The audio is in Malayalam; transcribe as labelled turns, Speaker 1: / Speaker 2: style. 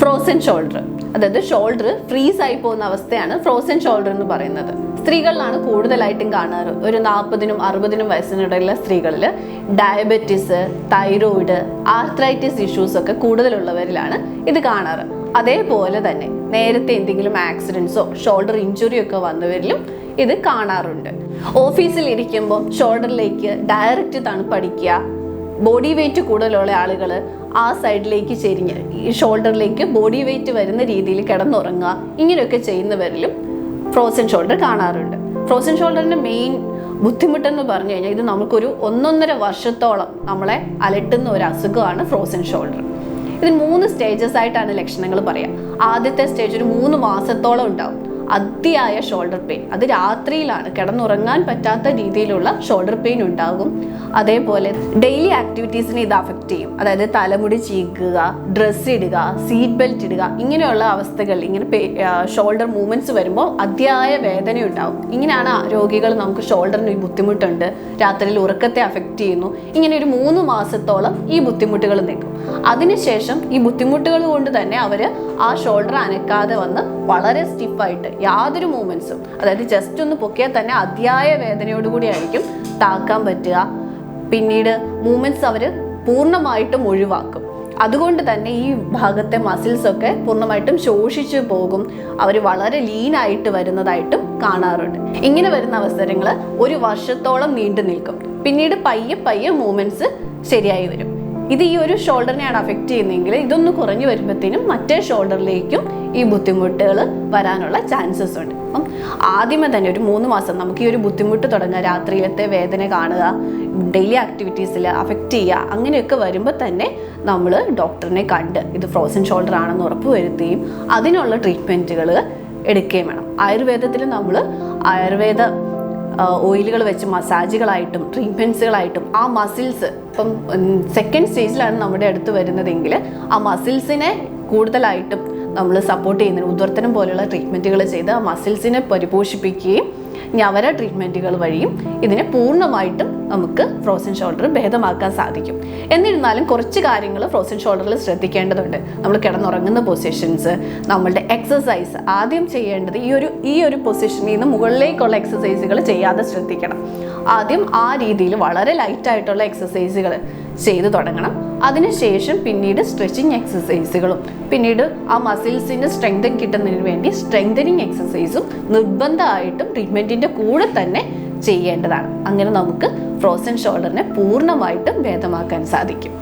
Speaker 1: ഫ്രോസൺ ഷോൾഡർ, അതായത് ഷോൾഡർ ഫ്രീസ് ആയി പോകുന്ന അവസ്ഥയാണ് ഫ്രോസൺ ഷോൾഡർ എന്ന് പറയുന്നത്. സ്ത്രീകളിലാണ് കൂടുതലായിട്ടും കാണാറ്. ഒരു 40-നും 60-നും വയസ്സിനിടയിലുള്ള സ്ത്രീകളിൽ ഡയബറ്റിസ്, തൈറോയിഡ്, ആർത്രൈറ്റിസ് ഇഷ്യൂസ് ഒക്കെ കൂടുതലുള്ളവരിലാണ് ഇത് കാണാറ്. അതേപോലെ തന്നെ നേരത്തെ എന്തെങ്കിലും ആക്സിഡൻസോ ഷോൾഡർ ഇഞ്ചുറിയോ ഒക്കെ വന്നവരിലും ഇത് കാണാറുണ്ട്. ഓഫീസിൽ ഇരിക്കുമ്പോൾ ഷോൾഡറിലേക്ക് ഡയറക്റ്റ് തണുപ്പടിക്കുക, ബോഡി വെയിറ്റ് കൂടുതലുള്ള ആളുകൾ ആ സൈഡിലേക്ക് ചെരിഞ്ഞ് ഈ ഷോൾഡറിലേക്ക് ബോഡി വെയിറ്റ് വരുന്ന രീതിയിൽ കിടന്നുറങ്ങുക, ഇങ്ങനെയൊക്കെ ചെയ്യുന്നവരിലും ഫ്രോസൺ ഷോൾഡർ കാണാറുണ്ട്. ഫ്രോസൺ ഷോൾഡറിൻ്റെ മെയിൻ ബുദ്ധിമുട്ടെന്ന് പറഞ്ഞു കഴിഞ്ഞാൽ ഇത് നമുക്കൊരു 1.5 വർഷത്തോളം നമ്മളെ അലട്ടുന്ന ഒരു അസുഖമാണ് ഫ്രോസൺ ഷോൾഡർ. ഇതിന് 3 സ്റ്റേജസ് ആയിട്ടാണ് ലക്ഷണങ്ങൾ പറയാം. ആദ്യത്തെ സ്റ്റേജ് ഒരു 3 മാസത്തോളം ഉണ്ടാവും. അതിയായ ഷോൾഡർ പെയിൻ, അത് രാത്രിയിലാണ്, കിടന്നുറങ്ങാൻ പറ്റാത്ത രീതിയിലുള്ള ഷോൾഡർ പെയിൻ ഉണ്ടാകും. അതേപോലെ ഡെയിലി ആക്ടിവിറ്റീസിനെ ഇത് അഫക്റ്റ് ചെയ്യും. അതായത് തലമുടി ചീക്കുക, ഡ്രസ്സ് ഇടുക, സീറ്റ് ബെൽറ്റ് ഇടുക, ഇങ്ങനെയുള്ള അവസ്ഥകൾ, ഇങ്ങനെ ഷോൾഡർ മൂവ്മെന്റ്സ് വരുമ്പോൾ അതിയായ വേദന ഉണ്ടാവും. ഇങ്ങനെയാണ് രോഗികൾ നമുക്ക് ഷോൾഡറിന് ഈ ബുദ്ധിമുട്ടുണ്ട്, രാത്രിയിൽ ഉറക്കത്തെ അഫക്റ്റ് ചെയ്യുന്നു, ഇങ്ങനെ ഒരു 3 മാസത്തോളം ഈ ബുദ്ധിമുട്ടുകൾ നിൽക്കും. അതിനുശേഷം ഈ ബുദ്ധിമുട്ടുകൾ കൊണ്ട് തന്നെ അവർ ആ ഷോൾഡർ അനക്കാതെ വന്ന് വളരെ സ്റ്റിഫായിട്ട് യാതൊരു മൂവ്മെന്റ്സും, അതായത് ജസ്റ്റ് ഒന്ന് പൊക്കിയാൽ തന്നെ അതിയായ വേദനയോടുകൂടി ആയിരിക്കും താക്കാൻ പറ്റുക. പിന്നീട് മൂവ്മെന്റ്സ് അവർ പൂർണ്ണമായിട്ടും ഒഴിവാക്കും. അതുകൊണ്ട് തന്നെ ഈ ഭാഗത്തെ മസിൽസ് ഒക്കെ പൂർണ്ണമായിട്ടും ശോഷിച്ചു പോകും. അവർ വളരെ ലീനായിട്ട് വരുന്നതായിട്ടും കാണാറുണ്ട്. ഇങ്ങനെ വരുന്ന അവസരങ്ങൾ 1 വർഷത്തോളം നീണ്ടു നിൽക്കും. പിന്നീട് പയ്യെ മൂവ്മെന്റ്സ് ശരിയായി വരും. ഇത് ഈ ഒരു ഷോൾഡറിനെയാണ് അഫക്റ്റ് ചെയ്യുന്നതെങ്കിൽ ഇതൊന്ന് കുറഞ്ഞു വരുമ്പോഴത്തേനും മറ്റേ ഷോൾഡറിലേക്കും ഈ ബുദ്ധിമുട്ടുകൾ വരാനുള്ള ചാൻസസ് ഉണ്ട്. അപ്പം ആദ്യമേ തന്നെ ഒരു 3 മാസം നമുക്ക് ഈ ഒരു ബുദ്ധിമുട്ട് തുടങ്ങുക, രാത്രിയിലത്തെ വേദന കാണുക, ഡെയിലി ആക്ടിവിറ്റീസിൽ അഫക്റ്റ് ചെയ്യുക, അങ്ങനെയൊക്കെ വരുമ്പോൾ തന്നെ നമ്മൾ ഡോക്ടറിനെ കണ്ട് ഇത് ഫ്രോസൺ ഷോൾഡർ ആണെന്ന് ഉറപ്പ് വരുത്തുകയും അതിനുള്ള ട്രീറ്റ്മെൻറ്റുകൾ എടുക്കുകയും വേണം. ആയുർവേദത്തിൽ നമ്മൾ ആയുർവേദ ഓയിലുകൾ വെച്ച് മസാജുകളായിട്ടും ട്രീറ്റ്മെൻറ്റ്സുകളായിട്ടും ആ മസിൽസ്, ഇപ്പം 2nd സ്റ്റേജിലാണ് നമ്മുടെ അടുത്ത് വരുന്നതെങ്കിൽ ആ മസിൽസിനെ കൂടുതലായിട്ടും നമ്മൾ സപ്പോർട്ട് ചെയ്യുന്നതിന് ഉദ്വർത്തനം പോലെയുള്ള ട്രീറ്റ്മെൻറ്റുകൾ ചെയ്ത് ആ മസിൽസിനെ പരിപോഷിപ്പിക്കുകയും ഞവര ട്രീറ്റ്മെൻറ്റുകൾ വഴിയും ഇതിനെ പൂർണ്ണമായിട്ടും നമുക്ക് ഫ്രോസൺ ഷോൾഡർ ഭേദമാക്കാൻ സാധിക്കും. എന്നിരുന്നാലും കുറച്ച് കാര്യങ്ങൾ ഫ്രോസൺ ഷോൾഡറിൽ ശ്രദ്ധിക്കേണ്ടതുണ്ട്. നമ്മൾ കിടന്നുറങ്ങുന്ന പൊസിഷൻസ്, നമ്മളുടെ എക്സസൈസ്, ആദ്യം ചെയ്യേണ്ടത് ഈ ഒരു പൊസിഷനിൽ നിന്ന് മുകളിലേക്കുള്ള എക്സസൈസുകൾ ചെയ്യാതെ ശ്രദ്ധിക്കണം. ആദ്യം ആ രീതിയിൽ വളരെ ലൈറ്റായിട്ടുള്ള എക്സസൈസുകൾ ചെയ്തു തുടങ്ങണം. അതിനുശേഷം പിന്നീട് സ്ട്രെച്ചിങ് എക്സസൈസുകളും പിന്നീട് ആ മസിൽസിന് സ്ട്രെങ്തൻ കിട്ടുന്നതിന് വേണ്ടി സ്ട്രെങ്തനിങ് എക്സസൈസും നിർബന്ധമായിട്ടും ട്രീറ്റ്മെൻറ്റിൻ്റെ കൂടെ തന്നെ ചെയ്യേണ്ടതാണ്. അങ്ങനെ നമുക്ക് ഫ്രോസൺ ഷോൾഡറിനെ പൂർണ്ണമായിട്ടും ഭേദമാക്കാൻ സാധിക്കും.